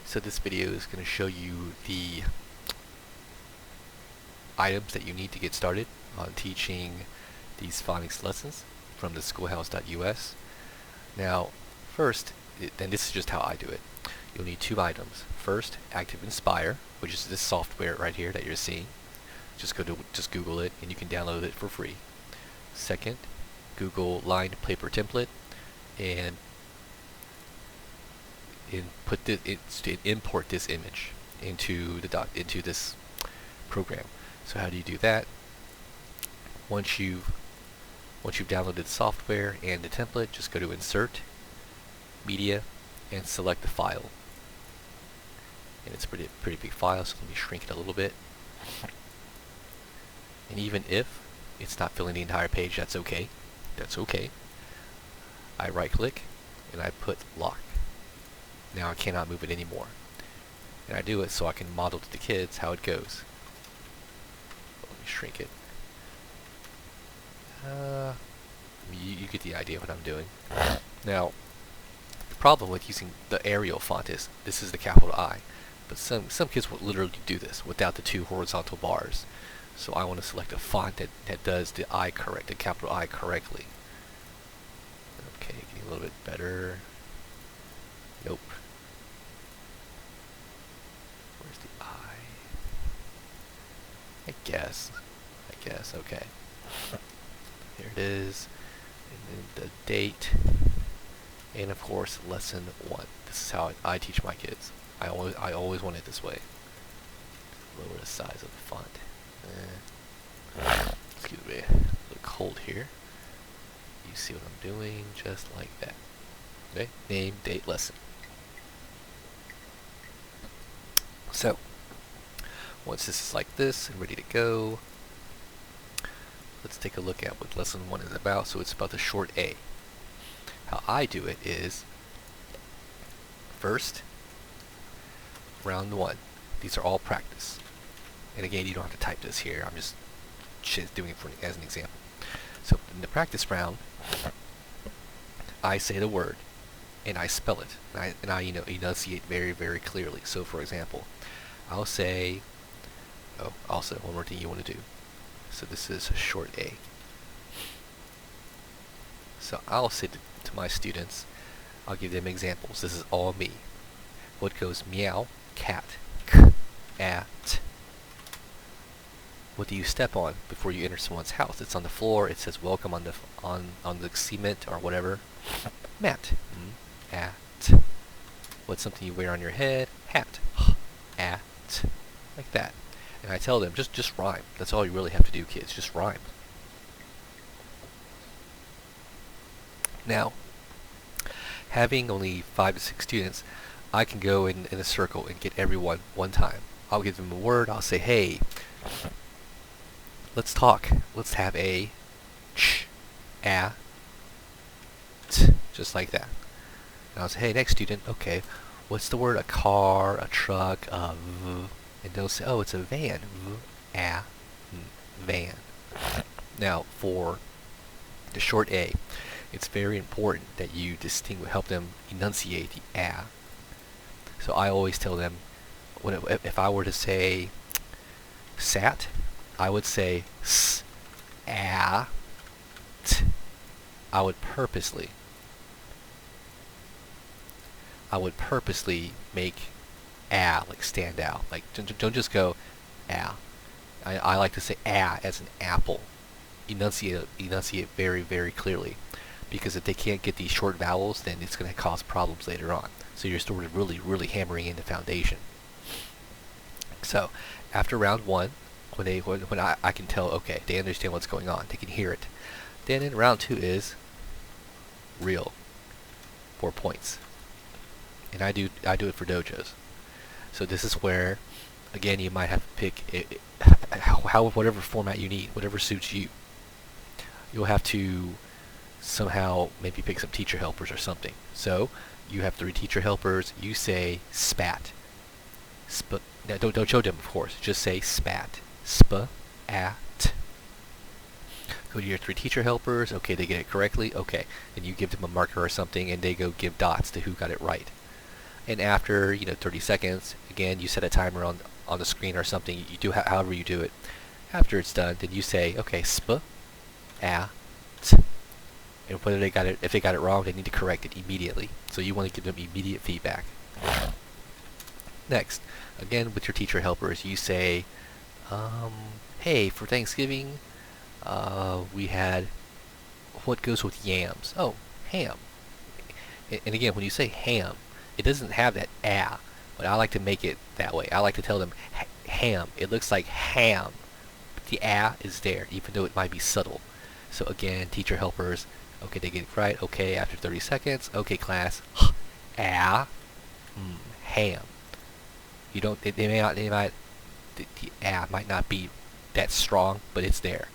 So this video is going to show you the items that you need to get started on teaching these phonics lessons from the schoolhouse.us. Now, first, and this is just how I do it, you'll need two items. First, Active Inspire, which is this software right here that you're seeing. Just Google it and you can download it for free. Second, Google lined paper template and import this image into this program. So how do you do that? Once you've downloaded the software and the template, just go to Insert, Media, and select the file. And it's a pretty big file, so let me shrink it a little bit. And even if it's not filling the entire page, that's okay. That's okay. I right-click and I put Lock. Now I cannot move it anymore. And I do it so I can model to the kids how it goes. Let me shrink it. You get the idea of what I'm doing. Now, the problem with using the Arial font is this is the capital I, but some kids will literally do this without the two horizontal bars. So I want to select a font that does the I correct, the capital I correctly. Okay, getting a little bit better. Nope. Where's the I? I guess, okay. Here it is, and then the date, and of course, lesson 1. This is how I teach my kids. I always want it this way. Lower the size of the font. Excuse me, a little cold here. You see what I'm doing, just like that. Okay, name, date, lesson. So, once this is like this and ready to go, let's take a look at what lesson 1 is about. So it's about the short A. How I do it is, first, round 1. These are all practice. And again, you don't have to type this here. I'm just doing it as an example. So in the practice round, I say the word and I spell it, and I enunciate very, very clearly. So for example, I'll say, also one more thing you want to do. So this is a short A. So I'll say to my students, I'll give them examples. This is all me. What goes meow, cat, k, at. What do you step on before you enter someone's house? It's on the floor. It says welcome on the cement or whatever. Mat. At. What's something you wear on your head? Hat. At. Like that. And I tell them just rhyme. That's all you really have to do, kids. Just rhyme. Now, having only 5 to 6 students, I can go in a circle and get everyone one time. I'll give them a word. I'll say, hey, let's talk. Let's have a ch, a, t, just like that. And I'll say, hey, next student, okay, what's the word? A car, a truck, a v. And they'll say, oh, it's a van. V, a, van. Now, for the short A, it's very important that you help them enunciate the a. So I always tell them, if I were to say sat, I would say s, a, t. I would purposely make a like stand out. Like don't just go a. I like to say a as an apple. Enunciate very, very clearly, because if they can't get these short vowels, then it's going to cause problems later on. So you're sort of really hammering in the foundation. So after round 1, when I can tell, okay, they understand what's going on, they can hear it. Then in round 2 is real, 4 points, and I do it for dojos. So this is where, again, you might have to pick whatever format you need, whatever suits you. You'll have to somehow maybe pick some teacher helpers or something. So you have 3 teacher helpers. You say spat. Now don't show them, of course. Just say spat. Sp, at. Go to your 3 teacher helpers. Okay, they get it correctly. Okay, and you give them a marker or something, and they go give dots to who got it right. And after 30 seconds, again, you set a timer on the screen or something. You do however you do it. After it's done, then you say, okay, sp, a, t. And whether if they got it wrong, they need to correct it immediately. So you want to give them immediate feedback. Next, again with your teacher helpers, you say, hey, for Thanksgiving, we had what goes with yams? Oh, ham. And again, when you say ham, it doesn't have that ah, but I like to make it that way. I like to tell them ham. It looks like ham, but the ah is there, even though it might be subtle. So again, teacher helpers, okay, they get it right. Okay, after 30 seconds, okay, class, ah, ham. You don't. They might. The ah might not be that strong, but it's there.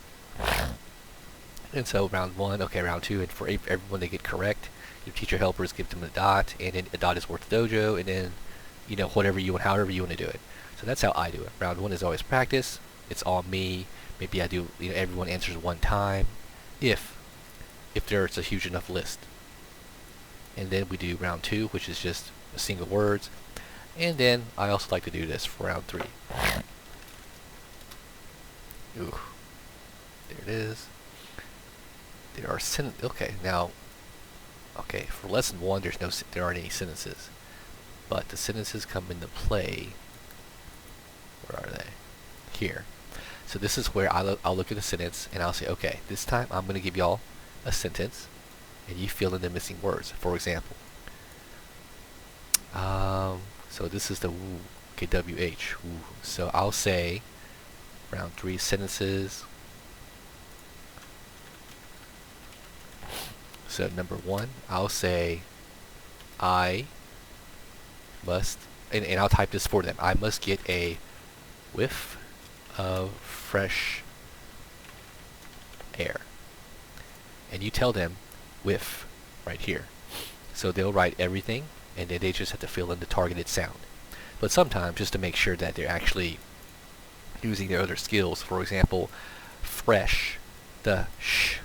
And so round one, okay, round two, and for everyone they get correct, your teacher helpers give them a dot, and then a dot is worth dojo, and then whatever you want, however you want to do it. So that's how I do it. Round one is always practice. It's all me. Maybe I do. Everyone answers one time, if there's a huge enough list. And then we do round two, which is just a single words. And then I also like to do this for round three. Ooh, there it is. There are okay, now, okay, for lesson one, there aren't any sentences, but the sentences come into play. Where are they? Here. So this is where I'll look at a sentence and I'll say, okay, this time I'm going to give y'all a sentence, and you fill in the missing words. For example, so this is the woo, okay, WH, woo. So I'll say, round three, sentences. So number one, I'll say, I must, and I'll type this for them, I must get a whiff of fresh air. And you tell them whiff right here. So they'll write everything, and then they just have to fill in the targeted sound. But sometimes, just to make sure that they're actually using their other skills, for example, fresh, the sh,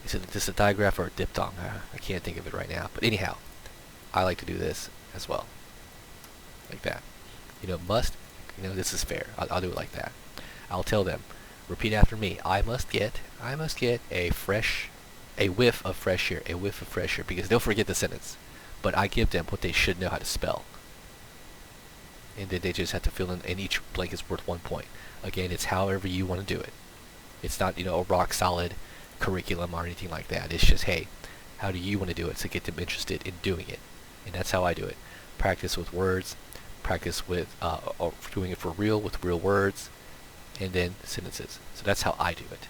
is this a digraph or a diphthong? I can't think of it right now. But anyhow, I like to do this as well, like that. Must, this is fair. I'll do it like that. I'll tell them, repeat after me. I must get a whiff of fresh air, because they'll forget the sentence. But I give them what they should know how to spell. And then they just have to fill in, and each blank is worth 1 point. Again, it's however you want to do it. It's not, a rock solid curriculum or anything like that. It's just, hey, how do you want to do it to get them interested in doing it? And that's how I do it. Practice with words, practice with or doing it for real with real words, and then sentences. So that's how I do it.